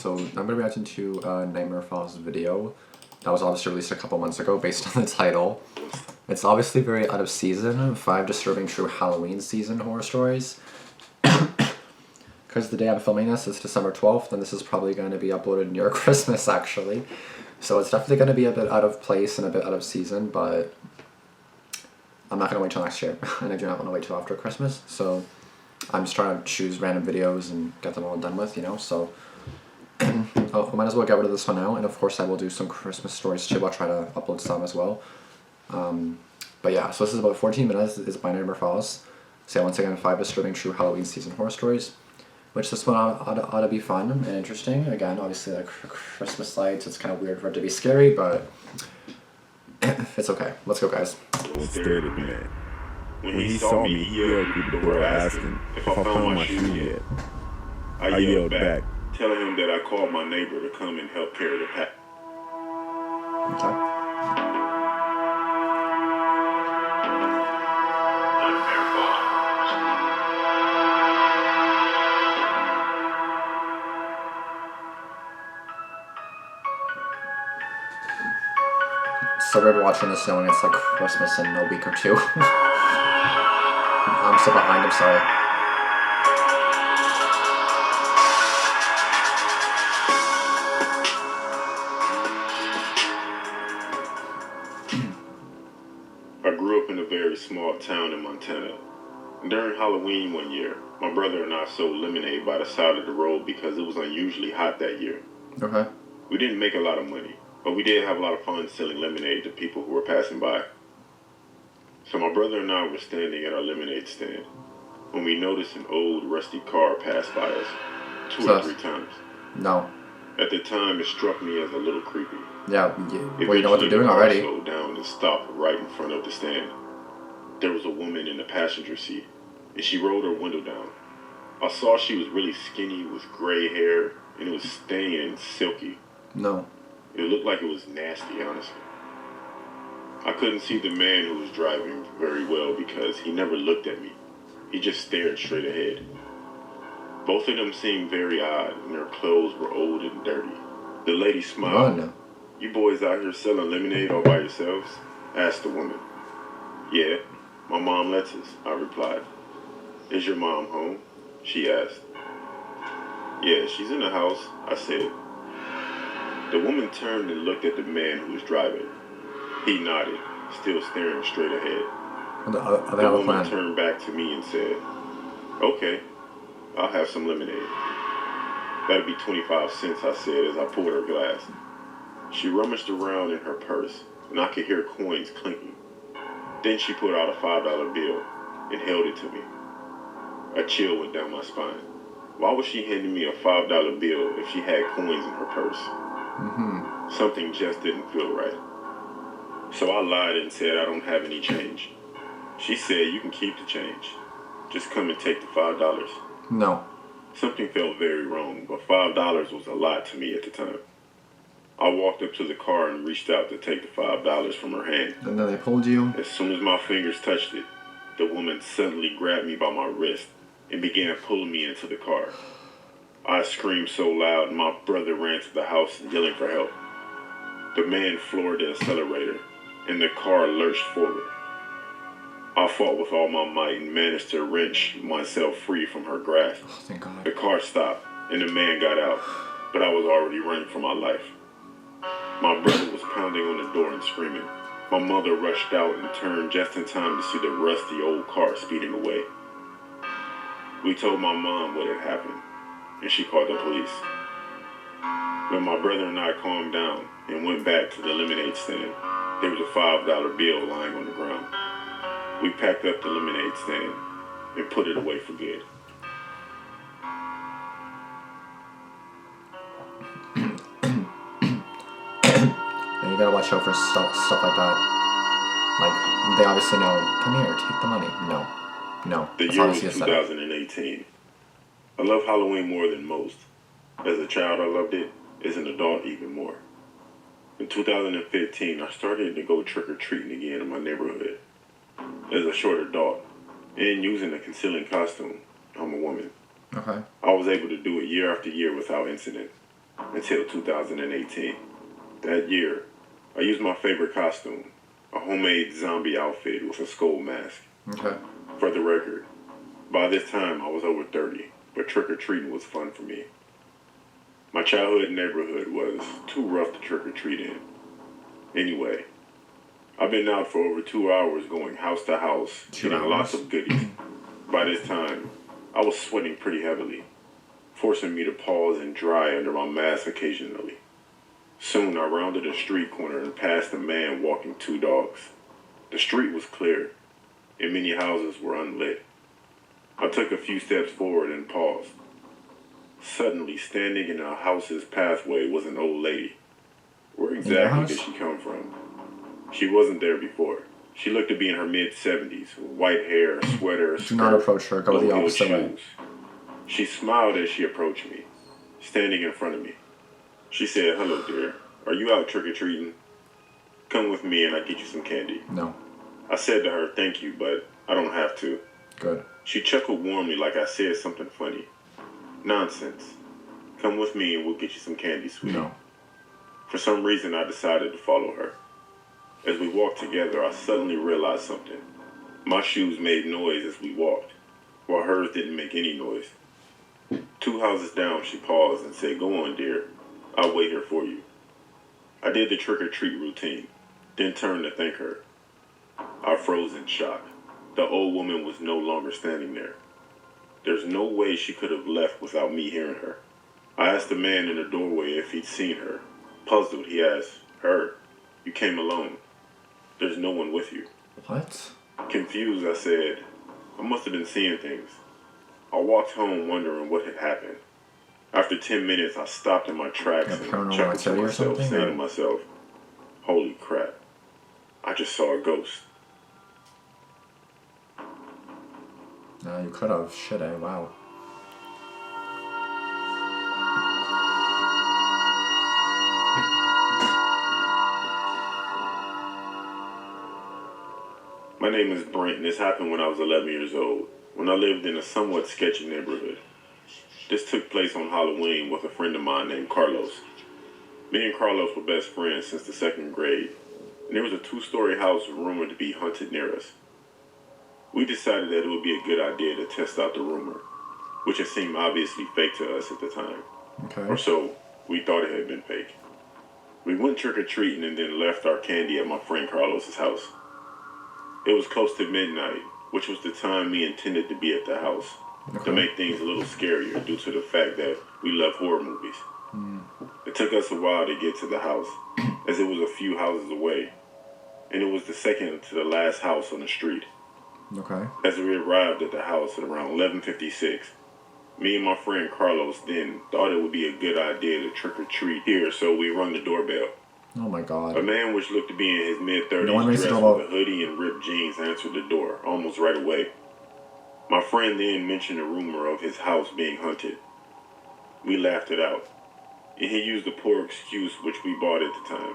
So I'm going to be reacting to Nightmare Falls video that was obviously released a couple months ago based on the title. It's obviously very out of season, 5 disturbing true Halloween season horror stories. Because the day I'm filming this is December 12th, and this is probably going to be uploaded near Christmas actually. So it's definitely going to be a bit out of place and a bit out of season, but I'm not going to wait till next year, and I do not want to wait till after Christmas, so I'm just trying to choose random videos and get them all done with, you know, so I might as well get rid of this one now, and of course I will do some Christmas stories too. I'll try to upload some as well. But yeah, so this is about 14 minutes, it's by Nightmare Falls. So once again, 5 disturbing true Halloween season horror stories, which this one ought to be fun and interesting. Again, obviously like Christmas lights, it's kind of weird for it to be scary, but it's okay. Let's go, guys. Stared at me. When he saw me, he yelled through the door asking if I found my shoe yet. I yelled back, telling him that I called my neighbor to come and help carry the pack. Okay. So we're watching this knowing it's like Christmas in a week or two. I'm still behind, I'm sorry. I grew up in a very small town in Montana. During Halloween one year, my brother and I sold lemonade by the side of the road because it was unusually hot that year. Okay. We didn't make a lot of money, but we did have a lot of fun selling lemonade to people who were passing by. So my brother and I were standing at our lemonade stand when we noticed an old rusty car pass by us 2 or 3 times. No. At the time, it struck me as a little creepy. Yeah, well, you know what they're doing already. The car slowed down and stopped right in front of the stand. There was a woman in the passenger seat, and she rolled her window down. I saw she was really skinny with gray hair, and it was stained and silky. No. It looked like it was nasty, honestly. I couldn't see the man who was driving very well because he never looked at me. He just stared straight ahead. Both of them seemed very odd, and their clothes were old and dirty. The lady smiled. Run. "You boys out here selling lemonade all by yourselves?" asked the woman. "Yeah, my mom lets us," I replied. "Is your mom home?" she asked. "Yeah, she's in the house," I said. The woman turned and looked at the man who was driving. He nodded, still staring straight ahead. The woman turned back to me and said, "Okay, I'll have some lemonade." "That'll be 25 cents, I said as I poured her glass. She rummaged around in her purse, and I could hear coins clinking. Then she pulled out a $5 bill and held it to me. A chill went down my spine. Why was she handing me a $5 bill if she had coins in her purse? Something just didn't feel right. So I lied and said I don't have any change. She said, "You can keep the change. Just come and take the $5. No. Something felt very wrong, but $5 was a lot to me at the time. I walked up to the car and reached out to take the $5 from her hand. And then they pulled you? As soon as my fingers touched it, the woman suddenly grabbed me by my wrist and began pulling me into the car. I screamed so loud, my brother ran to the house yelling for help. The man floored the accelerator, and the car lurched forward. I fought with all my might and managed to wrench myself free from her grasp. Oh, thank God. The car stopped, and the man got out, but I was already running for my life. My brother was pounding on the door and screaming. My mother rushed out and turned just in time to see the rusty old car speeding away. We told my mom what had happened, and she called the police. When my brother and I calmed down and went back to the lemonade stand, there was a $5 bill lying on the ground. We packed up the lemonade stand and put it away for good. And you gotta watch out for stuff like that. Like, they obviously know, come here, take the money. No. No. The year was 2018. I love Halloween more than most. As a child, I loved it. As an adult, even more. In 2015, I started to go trick-or-treating again in my neighborhood. As a short adult, and using a concealing costume, I'm a woman. Okay. I was able to do it year after year without incident. until 2018. That year, I used my favorite costume, a homemade zombie outfit with a skull mask. Okay. For the record, by this time I was over 30, but trick-or-treating was fun for me. My childhood neighborhood was too rough to trick-or-treat in. Anyway, I've been out for over 2 hours going house to house, getting lots of goodies. By this time, I was sweating pretty heavily, forcing me to pause and dry under my mask occasionally. Soon I rounded a street corner and passed a man walking 2 dogs. The street was clear, and many houses were unlit. I took a few steps forward and paused. Suddenly, standing in a house's pathway was an old lady. Where exactly did she come from? She wasn't there before. She looked to be in her mid-70s, with white hair, a sweater, a skirt, do not approach her. Go the opposite way. She smiled as she approached me, standing in front of me. She said, "Hello, dear. Are you out trick-or-treating? Come with me and I'll get you some candy." No. I said to her, "Thank you, but I don't have to." Good. She chuckled warmly like I said something funny. "Nonsense. Come with me and we'll get you some candy, sweetie." No. For some reason, I decided to follow her. As we walked together, I suddenly realized something. My shoes made noise as we walked, while hers didn't make any noise. 2 houses down, she paused and said, "Go on, dear. I'll wait here for you." I did the trick-or-treat routine, then turned to thank her. I froze in shock. The old woman was no longer standing there. There's no way she could have left without me hearing her. I asked the man in the doorway if he'd seen her. Puzzled, he asked, "Her? You came alone. There's no one with you." What? Confused, I said, "I must have been seeing things." I walked home wondering what had happened. After 10 minutes, I stopped in my tracks and chuckled to myself, saying to myself, "Holy crap, I just saw a ghost." No, you could have. Shit, wow. My name is Brent, and this happened when I was 11 years old, when I lived in a somewhat sketchy neighborhood. This took place on Halloween with a friend of mine named Carlos. Me and Carlos were best friends since the 2nd grade, and there was a 2-story house rumored to be haunted near us. We decided that it would be a good idea to test out the rumor, which had seemed obviously fake to us at the time. Okay. Or so we thought it had been fake. We went trick-or-treating and then left our candy at my friend Carlos's house. It was close to midnight, which was the time we intended to be at the house, to make things a little scarier due to the fact that we love horror movies. It took us a while to get to the house, as it was a few houses away, and it was the second to the last house on the street. Okay. As we arrived at the house at around 11:56, me and my friend Carlos then thought it would be a good idea to trick-or-treat here, so we rung the doorbell. Oh my god. A man which looked to be in his mid-30s, No one rings the dressed doorbell. with a hoodie and ripped jeans, answered the door almost right away. My friend then mentioned a rumor of his house being haunted. We laughed it out, and he used a poor excuse which we bought at the time,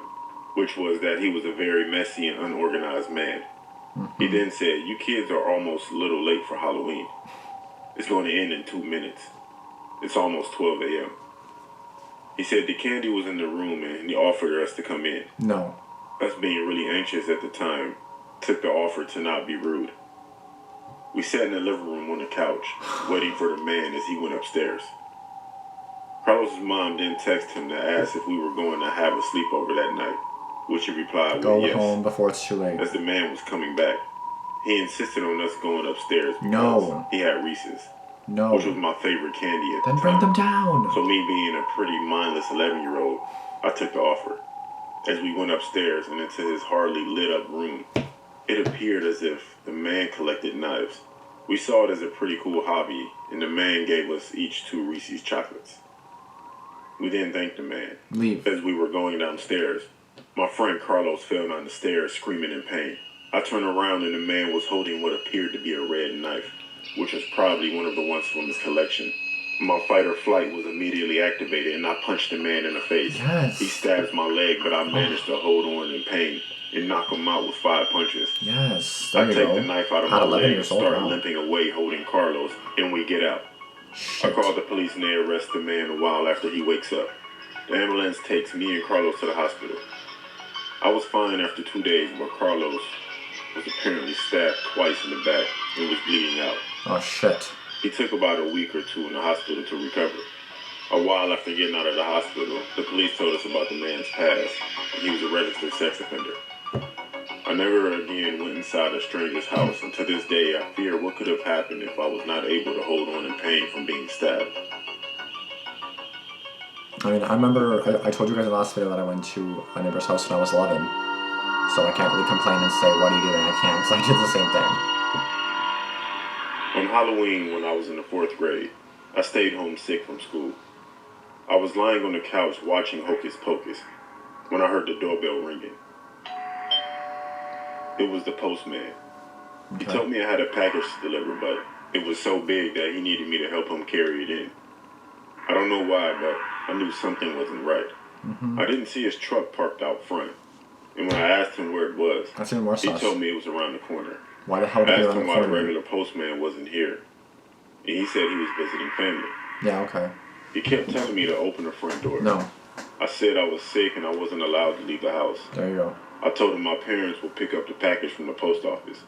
which was that he was a very messy and unorganized man. He then said, "You kids are almost a little late for Halloween. It's going to end in 2 minutes. It's almost 12 a.m. He said the candy was in the room and he offered us to come in. No. Us being really anxious at the time, took the offer to not be rude. We sat in the living room on the couch, waiting for the man as he went upstairs. Carlos's mom then texted him to ask if we were going to have a sleepover that night, which he replied Go with yes, home before it's too late. as the man was coming back. He insisted on us going upstairs because No. he had Reese's, No. which was my favorite candy at Then the bring time. them down. So me being a pretty mindless 11-year-old, I took the offer. As we went upstairs and into his hardly lit up room, it appeared as if the man collected knives. We saw it as a pretty cool hobby, and the man gave us each 2 Reese's chocolates. We then thanked the man. Leave. As we were going downstairs, my friend Carlos fell down the stairs screaming in pain. I turned around and the man was holding what appeared to be a red knife, which was probably one of the ones from his collection. My fight or flight was immediately activated and I punched the man in the face. Yes. He stabs my leg, but I managed to hold on in pain and knock him out with 5 punches. Yes. I There you take go. the knife out of At my 11 leg and years old, start wow. limping away holding Carlos, and we get out. I Shit. call the police and they arrest the man a while after he wakes up. The ambulance takes me and Carlos to the hospital. I was fine after 2 days, but Carlos was apparently stabbed twice in the back and was bleeding out. Oh shit. He took about a week or two in the hospital to recover. A while after getting out of the hospital, the police told us about the man's past, and he was a registered sex offender. I never again went inside a stranger's house, and to this day I fear what could have happened if I was not able to hold on in pain from being stabbed. I mean, I remember I told you guys in the last video that I went to a neighbor's house when I was 11. So I can't really complain and say, what are you doing? I can't, because I did the same thing. On Halloween, when I was in the 4th grade, I stayed home sick from school. I was lying on the couch watching Hocus Pocus when I heard the doorbell ringing. It was the postman. Okay. He told me I had a package to deliver, but it was so big that he needed me to help him carry it in. I don't know why, but I knew something wasn't right. I didn't see his truck parked out front, and when I asked him where it was, That's even more he sus. told me it was around the corner. Why the hell I did you asked go him on why the the corner? regular postman wasn't here, and he said he was visiting family. Yeah, okay. He kept telling me to open the front door. No. I said I was sick and I wasn't allowed to leave the house. There you go. I told him my parents would pick up the package from the post office,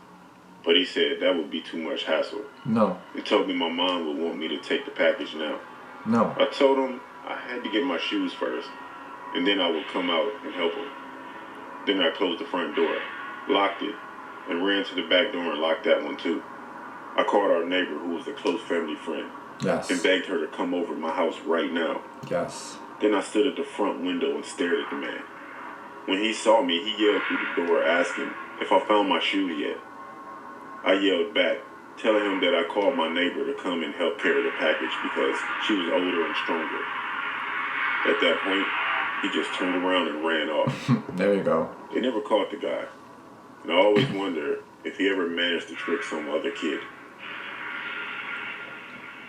but he said that would be too much hassle. No. He told me my mom would want me to take the package now. No. I told him I had to get my shoes first, and then I would come out and help him. Then I closed the front door, locked it, and ran to the back door and locked that one too. I called our neighbor, who was a close family friend, Yes. and begged her to come over to my house right now. Yes. Then I stood at the front window and stared at the man. When he saw me, he yelled through the door asking if I found my shoes yet. I yelled back, telling him that I called my neighbor to come and help carry the package because she was older and stronger. At that point, he just turned around and ran off. There you go. They never caught the guy, and I always wonder if he ever managed to trick some other kid.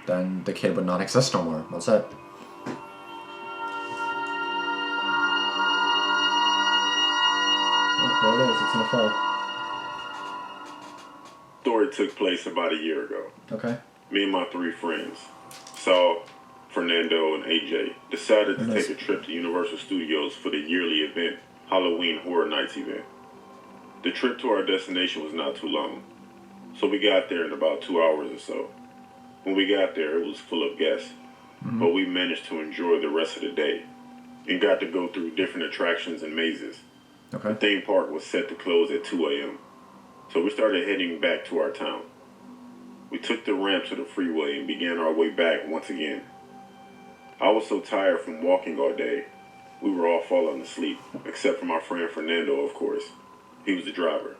Then the kid would not exist no more. That's it. Oh, there it is. It's in the fall. Story took place about a year ago. Okay. Me and my 3 friends, Saul, Fernando, and AJ, decided to Nice. take a trip to Universal Studios for the yearly event, Halloween Horror Nights event. The trip to our destination was not too long, so we got there in about 2 hours or so. When we got there, it was full of guests, but we managed to enjoy the rest of the day and got to go through different attractions and mazes. The Okay. theme park was set to close at 2 a.m., so we started heading back to our town. We took the ramp to the freeway and began our way back once again. I was so tired from walking all day, we were all falling asleep, except for my friend Fernando, of course. He was the driver.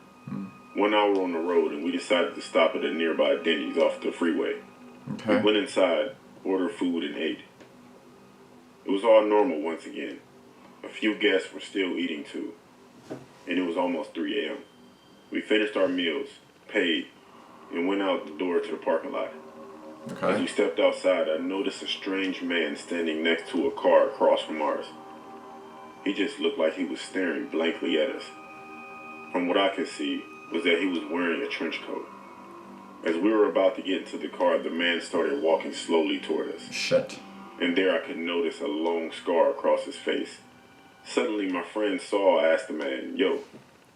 1 hour on the road, and we decided to stop at a nearby Denny's off the freeway. We Okay. went inside, ordered food, and ate. It was all normal once again. A few guests were still eating too, and it was almost 3 a.m. We finished our meals, paid, and went out the door to the parking lot. As we Okay. stepped outside, I noticed a strange man standing next to a car across from ours. He just looked like he was staring blankly at us. From what I could see was that he was wearing a trench coat. As we were about to get into the car, the man started walking slowly toward us. Shit. And there I could notice a long scar across his face. Suddenly, my friend Saul asked the man, "Yo,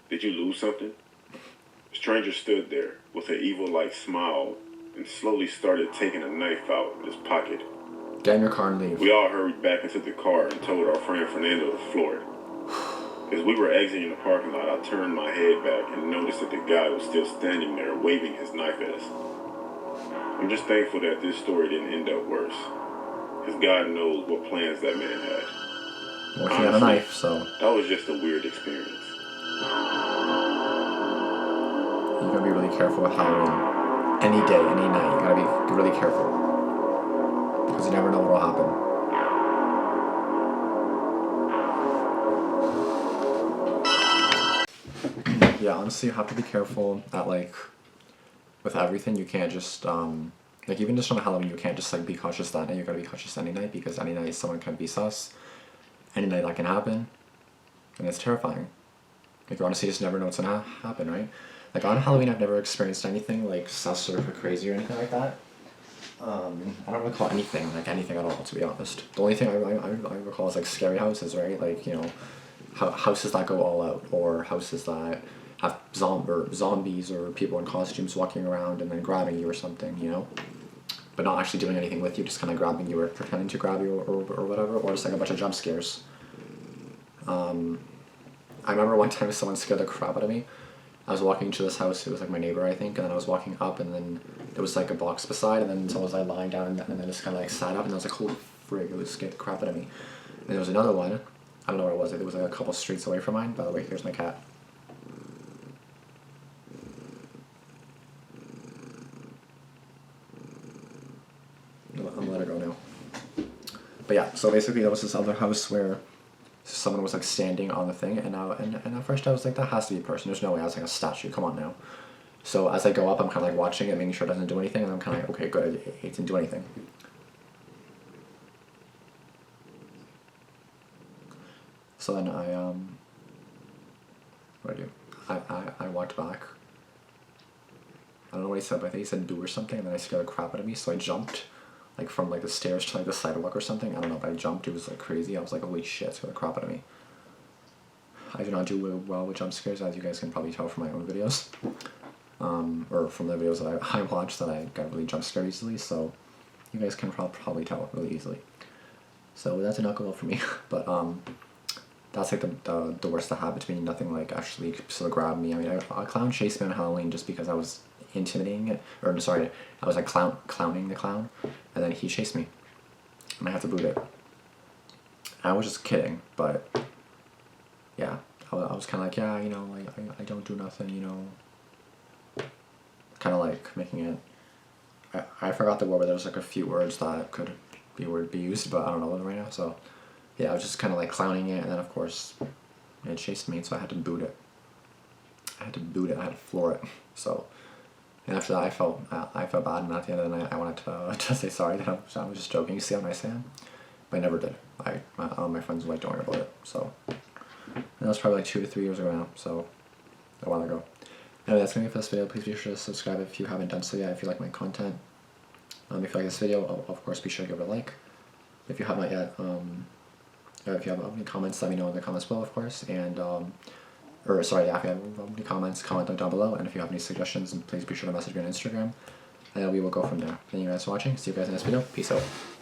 did you lose something?" The stranger stood there with an evil-like smile and slowly started taking a knife out of his pocket. Get in your car and leave. We all hurried back into the car and told our friend Fernando to floor it. As we were exiting the parking lot, I turned my head back and noticed that the guy was still standing there waving his knife at us. I'm just thankful that this story didn't end up worse, because God knows what plans that man had. Well, he had a knife, so That was just a weird experience. you gotta be really careful with Halloween. Any day, any night, you gotta be really careful. Because you never know what'll happen. Yeah, honestly, you have to be careful at, like, with everything. You can't just, like, even just on Halloween, you can't just, like, be cautious that night. You gotta be cautious any night, because any night someone can be sus. Any night that can happen. And it's terrifying. Like, you honestly just never know what's gonna happen, right? Like, on Halloween, I've never experienced anything, like, sus or crazy or anything like that. I don't recall anything, like anything at all, to be honest. The only thing I recall is like scary houses, right? Like, you know, houses that go all out, or houses that have zombies or people in costumes walking around and then grabbing you or something, you know? But not actually doing anything with you, just kind of grabbing you or pretending to grab you or whatever, or just like a bunch of jump scares. I remember one time someone scared the crap out of me. I was walking to this house, it was like my neighbor, I think, and then I was walking up, and then there was like a box beside, and then someone was like lying down, and then I just kind of like sat up, and I was like, holy frig, it was scared the crap out of me. And there was another one, I don't know where it was, it was like a couple streets away from mine. By the way, here's my cat. I'm gonna let her go now. But yeah, so basically there was this other house where someone was like standing on the thing, and at first I was like, that has to be a person. There's no way. I was like, a statue. Come on now. So as I go up, I'm kind of like watching it, making sure it doesn't do anything, and I'm kind of like, okay, good, it didn't do anything. So then what did I do? I walked back. I don't know what he said, but I think he said do or something, and then I scared the crap out of me, so I jumped, like from like the stairs to like the sidewalk or something. I don't know, but I jumped. It was like crazy. I was like, holy shit, scared the crap out of me. I do not do well with jump scares, as you guys can probably tell from my own videos. Or from the videos that I watch, that I got really jump scared easily, so you guys can probably tell really easily. So that's an alcohol for me, but that's like the worst that happened to me. Nothing like actually sort of grabbed me. I mean, a clown chased me on Halloween just because I was intimidating it, or sorry, I was like clowning the clown, and then he chased me, and I had to boot it. I was just kidding, but yeah, I was kind of like, yeah, you know, like I don't do nothing, you know. Kind of like making it. I forgot the word, but there was like a few words that could be used, but I don't know them right now. So yeah, I was just kind of like clowning it, and then of course it chased me, so I had to boot it. I had to floor it. So, and after that, I felt bad, and at the end of the night, I wanted to say sorry that I was just joking. You see how nice I am, but I never did. My friends were like, don't worry about it. So, and that was probably like 2 to 3 years ago now. So, a while ago. Anyway, that's gonna be it for this video. Please be sure to subscribe if you haven't done so yet, if you like my content. If you like this video, of course, be sure to give it a like. If you have not yet, if you have any comments, let me know in the comments below, of course. And, or sorry, if you have any comments, comment them down below. And if you have any suggestions, please be sure to message me on Instagram. And we will go from there. Thank you guys for watching. See you guys in the next video. Peace out.